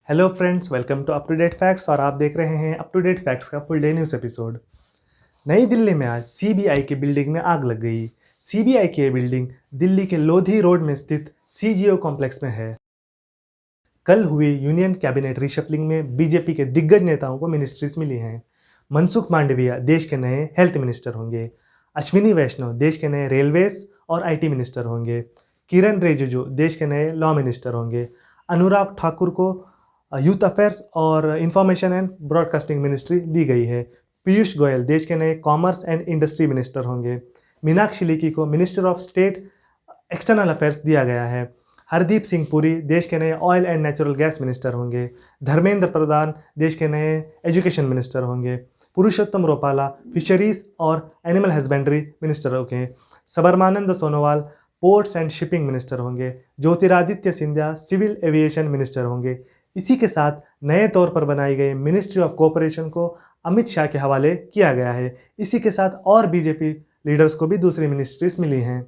Hello friends, welcome to up to date facts और आप देख रहे हैं अप टू डेट फैक्ट्स का फुल डे न्यूज़ एपिसोड। नई दिल्ली में आज सीबीआई की बिल्डिंग में आग लग गई। सीबीआई की ये बिल्डिंग दिल्ली के लोधी रोड में स्थित सीजीओ कॉम्प्लेक्स में है। कल हुई यूनियन कैबिनेट रिशफलिंग में बीजेपी के दिग्गज नेताओं को मिनिस्ट्रीज मिली हैं। मनसुख मांडविया देश के नए हेल्थ मिनिस्टर होंगे। अश्विनी वैष्णव देश के नए रेलवेज और आईटी मिनिस्टर होंगे। किरण रिजिजू देश के नए लॉ मिनिस्टर होंगे। अनुराग ठाकुर को यूथ अफेयर्स और इंफॉर्मेशन एंड ब्रॉडकास्टिंग मिनिस्ट्री दी गई है। पीयूष गोयल देश के नए कॉमर्स एंड इंडस्ट्री मिनिस्टर होंगे। मीनाक्षी लेखी को minister of state external affairs दिया गया है। हरदीप सिंह पुरी देश के नए oil and natural gas minister होंगे। धर्मेंद्र प्रधान देश के नए एजुकेशन मिनिस्टर होंगे। पुरुषोत्तम रूपाला फिशरीज और एनिमल हस्बेंड्री मिनिस्टर होंगे। Sarbananda Sonowal ports and shipping minister होंगे। Jyotiraditya Scindia civil aviation minister होंगे। इसी के साथ नए तौर पर बनाई गई मिनिस्ट्री ऑफ कोऑपरेशन को अमित शाह के हवाले किया गया है। इसी के साथ और बीजेपी लीडर्स को भी दूसरी मिनिस्ट्रीज मिली हैं।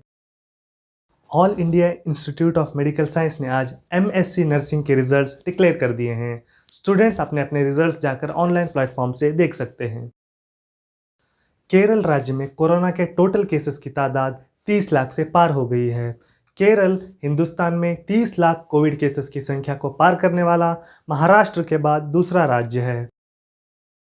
All India institute of medical science ने आज एमएससी नर्सिंग के रिजल्ट्स डिक्लेयर कर दिए हैं। स्टूडेंट्स अपने अपने रिजल्ट्स जाकर ऑनलाइन प्लेटफॉर्म से देख सकते हैं। केरल राज्य में कोरोना के टोटल केसेस की तादाद 30 लाख से पार हो गई है। केरल हिंदुस्तान में 30 लाख कोविड केसेस की संख्या को पार करने वाला महाराष्ट्र के बाद दूसरा राज्य है।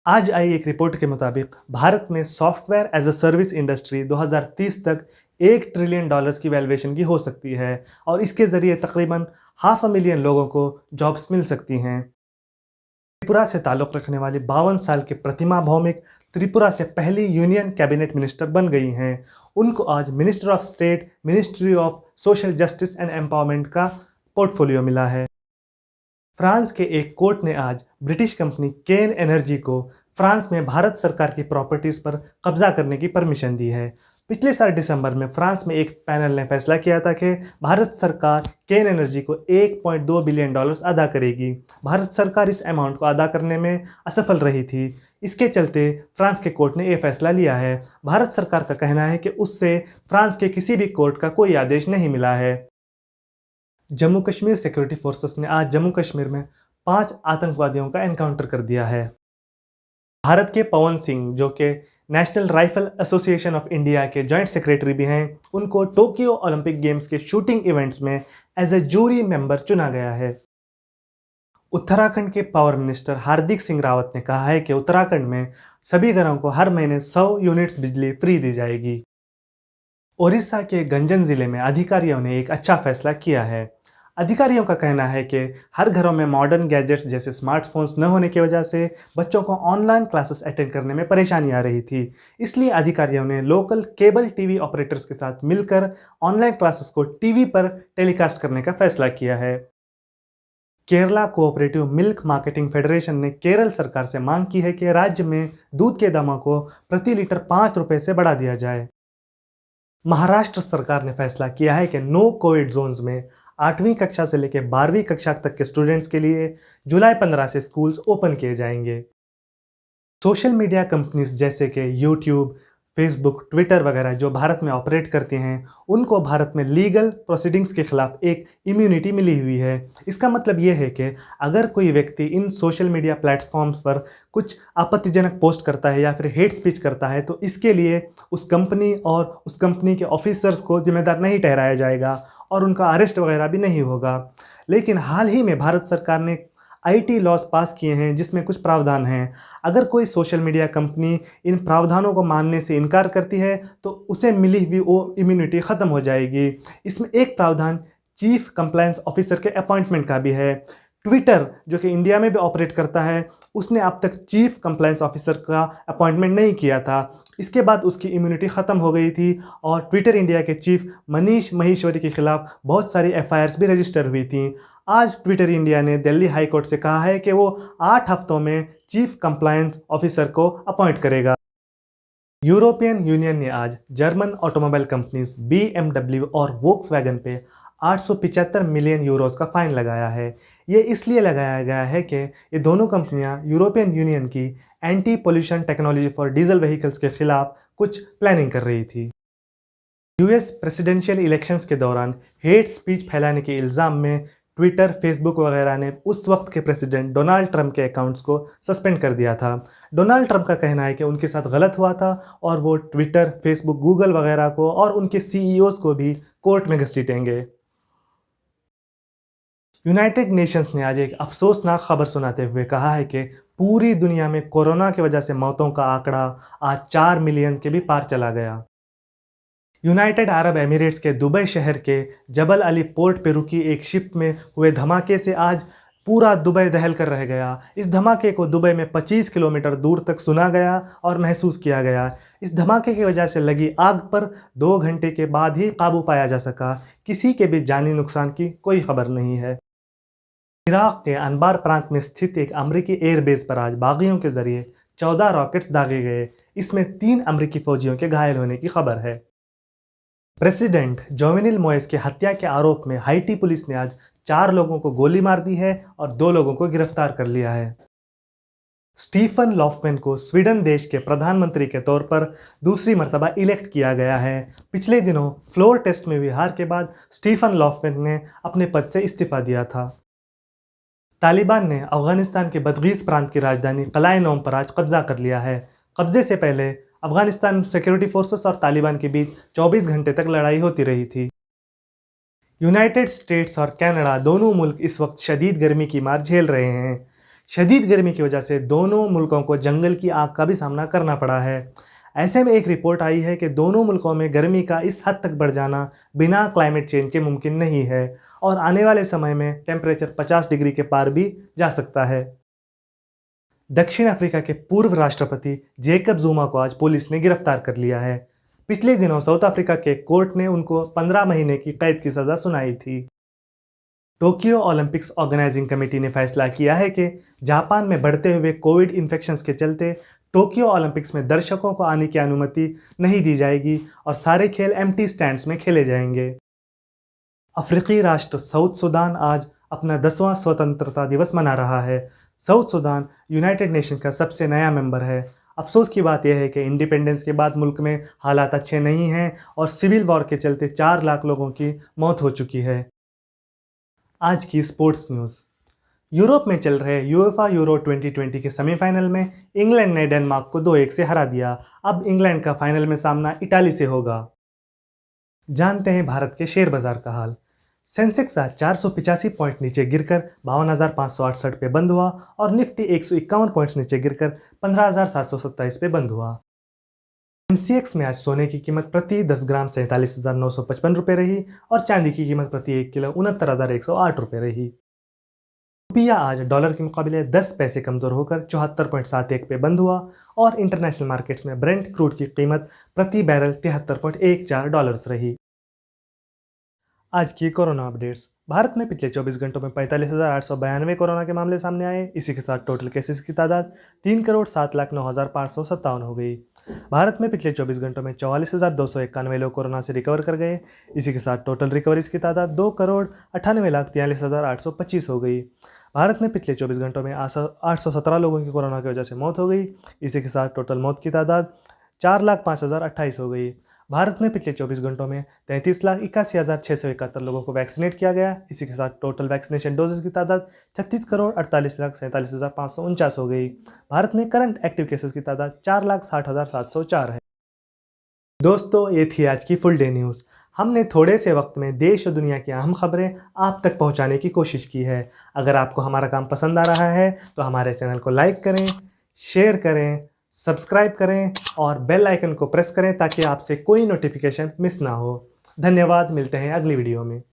आज आई एक रिपोर्ट के मुताबिक भारत में software as a service industry 2030 तक $1 ट्रिलियन की वैल्यूएशन की हो सकती है और इसके जरिए तकरीबन 500,000 लोगों को जॉब्स मिल सकती हैं। त्रिपुरा से ताल्लुक़ रखने वाली 52 साल की प्रतिमा भौमिक त्रिपुरा से पहली यूनियन कैबिनेट मिनिस्टर बन गई हैं। उनको आज minister of state ministry of social justice and empowerment का पोर्टफोलियो मिला है। फ्रांस के एक कोर्ट ने आज ब्रिटिश कंपनी केन एनर्जी को फ्रांस में भारत सरकार की प्रॉपर्टीज़ पर कब्जा करने की परमिशन दी है। पिछले साल दिसंबर में फ्रांस में एक पैनल ने फैसला किया था कि भारत सरकार केन एनर्जी को $1.2 बिलियन अदा करेगी। भारत सरकार इस अमाउंट को अदा करने में असफल रही थी। इसके चलते फ्रांस के कोर्ट ने यह फैसला लिया है। भारत सरकार का कहना है कि उससे फ्रांस के किसी भी कोर्ट का कोई आदेश नहीं मिला है। जम्मू कश्मीर सिक्योरिटी फोर्सेस ने आज जम्मू कश्मीर में 5 आतंकवादियों का एनकाउंटर कर दिया है। भारत के पवन सिंह, जो कि national rifle association of India के जॉइंट सेक्रेटरी भी हैं, उनको टोक्यो ओलंपिक गेम्स के शूटिंग इवेंट्स में एज ए जूरी मेंबर चुना गया है। उत्तराखंड के पावर मिनिस्टर हार्दिक सिंह रावत ने कहा है कि उत्तराखंड में सभी घरों को हर महीने 100 यूनिट्स बिजली फ्री दी जाएगी। ओडिशा के गंजन जिले में अधिकारियों ने एक अच्छा फैसला किया है। अधिकारियों का कहना है कि हर घरों में मॉडर्न गैजेट्स जैसे स्मार्टफोन्स न होने की वजह से बच्चों को ऑनलाइन क्लासेस अटेंड करने में परेशानी आ रही थी। इसलिए अधिकारियों ने लोकल केबल टीवी ऑपरेटर्स के साथ मिलकर ऑनलाइन क्लासेस को टीवी पर टेलीकास्ट करने का फैसला किया है। Kerala cooperative milk marketing federation ने केरल सरकार से मांग की है कि राज्य में दूध के दामों को प्रति लीटर 5 रुपये से बढ़ा दिया जाए। महाराष्ट्र सरकार ने फैसला किया है कि नो कोविड जोन्स में 8वीं कक्षा से लेकर 12वीं कक्षा तक के स्टूडेंट्स के लिए जुलाई 15 से स्कूल्स ओपन किए जाएंगे। सोशल मीडिया कंपनीज जैसे कि यूट्यूब, फेसबुक, ट्विटर वगैरह जो भारत में ऑपरेट करती हैं, उनको भारत में लीगल प्रोसीडिंग्स के खिलाफ एक इम्यूनिटी मिली हुई है। इसका मतलब ये है कि अगर कोई व्यक्ति इन सोशल मीडिया प्लेटफॉर्म्स पर कुछ आपत्तिजनक पोस्ट करता है या फिर हेट स्पीच करता है तो इसके लिए उस कंपनी और उस कंपनी के ऑफिसर्स को जिम्मेदार नहीं ठहराया जाएगा और उनका अरेस्ट वगैरह भी नहीं होगा। लेकिन हाल ही में भारत सरकार ने आईटी लॉज पास किए हैं जिसमें कुछ प्रावधान हैं। अगर कोई सोशल मीडिया कंपनी इन प्रावधानों को मानने से इनकार करती है तो उसे मिली हुई वो इम्यूनिटी ख़त्म हो जाएगी। इसमें एक प्रावधान चीफ कंप्लायंस ऑफिसर के अपॉइंटमेंट का भी है। ट्विटर, जो कि इंडिया में भी ऑपरेट करता है, उसने अब तक चीफ कंप्लायंस ऑफिसर का अपॉइंटमेंट नहीं किया था। इसके बाद उसकी इम्यूनिटी ख़त्म हो गई थी और ट्विटर इंडिया के चीफ मनीष महेश्वरी के खिलाफ बहुत सारी एफआईआर्स भी रजिस्टर हुई थी। आज ट्विटर इंडिया ने दिल्ली हाई कोर्ट से कहा है कि वो 8 हफ्तों में चीफ कंप्लायंस ऑफिसर को अपॉइंट करेगा। यूरोपियन यूनियन ने आज जर्मन ऑटोमोबाइल कंपनीज BMW और वोक्सवैगन पे 875 मिलियन यूरोस का फाइन लगाया है। ये इसलिए लगाया गया है कि ये दोनों कंपनियां यूरोपियन यूनियन की anti pollution technology for diesel vehicles के खिलाफ कुछ प्लानिंग कर रही थी। यूएस प्रेसिडेंशियल इलेक्शंस के दौरान हेट स्पीच फैलाने के इल्ज़ाम में ट्विटर, फेसबुक वगैरह ने उस वक्त के प्रेसिडेंट डोनाल्ड ट्रंप के अकाउंट्स को सस्पेंड कर दिया था। डोनाल्ड ट्रंप का कहना है कि उनके साथ गलत हुआ था और वो ट्विटर, फेसबुक, गूगल वगैरह को और उनके सीईओज़ को भी कोर्ट में घसीटेंगे। यूनाइटेड नेशंस ने आज एक अफसोसनाक खबर सुनाते हुए कहा है कि पूरी दुनिया में कोरोना की वजह से मौतों का आंकड़ा आज 4 मिलियन के भी पार चला गया। यूनाइटेड अरब एमिरेट्स के दुबई शहर के जबल अली पोर्ट पे रुकी एक शिप में हुए धमाके से आज पूरा दुबई दहल कर रह गया। इस धमाके को दुबई में 25 किलोमीटर दूर तक सुना गया और महसूस किया गया। इस धमाके की वजह से लगी आग पर 2 घंटे के बाद ही काबू पाया जा सका। किसी के भी जानी नुकसान की कोई खबर नहीं है। इराक के अनबार प्रांत में स्थित एक अमरीकी एयरबेस पर आज बागियों के जरिए 14 रॉकेट्स दागे गए। इसमें 3 अमरीकी फौजियों के घायल होने की खबर है। प्रेसिडेंट जोवेनिल मोइस की हत्या के आरोप में हाइटी पुलिस ने आज 4 लोगों को गोली मार दी है और 2 लोगों को गिरफ्तार कर लिया है। स्टीफन लॉफवेन को स्वीडन देश के प्रधानमंत्री के तौर पर दूसरी मर्तबा इलेक्ट किया गया है। पिछले दिनों फ्लोर टेस्ट में हुई हार के बाद स्टीफन लॉफवेन ने अपने पद से इस्तीफा दिया था। तालिबान ने अफगानिस्तान के बदगीस प्रांत की राजधानी कलाए नौम पर आज कब्जा कर लिया है। कब्जे से पहले अफगानिस्तान सिक्योरिटी फोर्सेस और तालिबान के बीच 24 घंटे तक लड़ाई होती रही थी। यूनाइटेड स्टेट्स और कनाडा दोनों मुल्क इस वक्त शदीद गर्मी की मार झेल रहे हैं। शदीद गर्मी की वजह से दोनों मुल्कों को जंगल की आग का भी सामना करना पड़ा है। ऐसे में एक रिपोर्ट आई है कि दोनों मुल्कों में गर्मी का इस हद तक बढ़ जाना बिना क्लाइमेट चेंज के मुमकिन नहीं है और आने वाले समय में टेम्परेचर 50 डिग्री के पार भी जा सकता है। दक्षिण अफ्रीका के पूर्व राष्ट्रपति जेकब जुमा को आज पुलिस ने गिरफ्तार कर लिया है। पिछले दिनों साउथ अफ्रीका के कोर्ट ने उनको 15 महीने की कैद की सज़ा सुनाई थी। टोक्यो ओलंपिक्स ऑर्गेनाइजिंग कमेटी ने फैसला किया है कि जापान में बढ़ते हुए कोविड इन्फेक्शंस के चलते टोक्यो ओलंपिक्स में दर्शकों को आने की अनुमति नहीं दी जाएगी और सारे खेल एम्प्टी स्टैंड्स में खेले जाएंगे। अफ्रीकी राष्ट्र साउथ सूडान आज अपना 10वां स्वतंत्रता दिवस मना रहा है। साउथ सूडान यूनाइटेड नेशन का सबसे नया मेंबर है। अफसोस की बात यह है कि इंडिपेंडेंस के बाद मुल्क में हालात अच्छे नहीं हैं और सिविल वॉर के चलते 4 लाख लोगों की मौत हो चुकी है। आज की स्पोर्ट्स न्यूज़। यूरोप में चल रहे यूएफा यूरो 2020 के सेमीफाइनल में इंग्लैंड ने डेनमार्क को 2-1 से हरा दिया। अब इंग्लैंड का फाइनल में सामना इटाली से होगा। जानते हैं भारत के शेयर बाजार का हाल। सेंसेक्स आज 485 पॉइंट नीचे गिरकर 52,568 पे बंद हुआ और निफ्टी 151 पॉइंट्स नीचे गिरकर 15,727 पे बंद हुआ। एमसीएक्स में आज सोने की कीमत प्रति 10 ग्राम 47,955 रुपये रही और चांदी की कीमत प्रति 1 किलो 69,108 रुपये रही। रुपया आज डॉलर के मुकाबले 10 पैसे कमज़ोर होकर 74.71 पे बंद हुआ और इंटरनेशनल मार्केट्स में ब्रेंट क्रूड की कीमत प्रति बैरल $73.14 रही। आज की कोरोना अपडेट्स। भारत में पिछले 24 घंटों में 45,892 कोरोना के मामले सामने आए। इसी के साथ टोटल केसेस की तादाद 3,07,09,557 हो गई। भारत में पिछले 24 घंटों में 44,291 लोग कोरोना से रिकवर कर गए। इसी के साथ टोटल रिकवरीज की तादाद 2,98,43,425 हो गई। भारत में पिछले 24 घंटों में 817 लोगों की कोरोना की वजह से मौत हो गई। इसी के साथ टोटल मौत की तादाद 4,05,028 हो गई। भारत में पिछले 24 घंटों में 33,81,671 लोगों को वैक्सीनेट किया गया। इसी के साथ टोटल वैक्सीनेशन डोजेस की तादाद 36,48,47,549 हो गई। भारत में करंट एक्टिव केसेस की तादाद 4,60,704 है। दोस्तों, ये थी आज की फुल डे न्यूज़। हमने थोड़े से वक्त में देश और दुनिया की अहम खबरें आप तक पहुंचाने की कोशिश की है। अगर आपको हमारा काम पसंद आ रहा है तो हमारे चैनल को लाइक करें, शेयर करें, सब्सक्राइब करें और बेल आइकन को प्रेस करें ताकि आपसे कोई नोटिफिकेशन मिस ना हो। धन्यवाद। मिलते हैं अगली वीडियो में।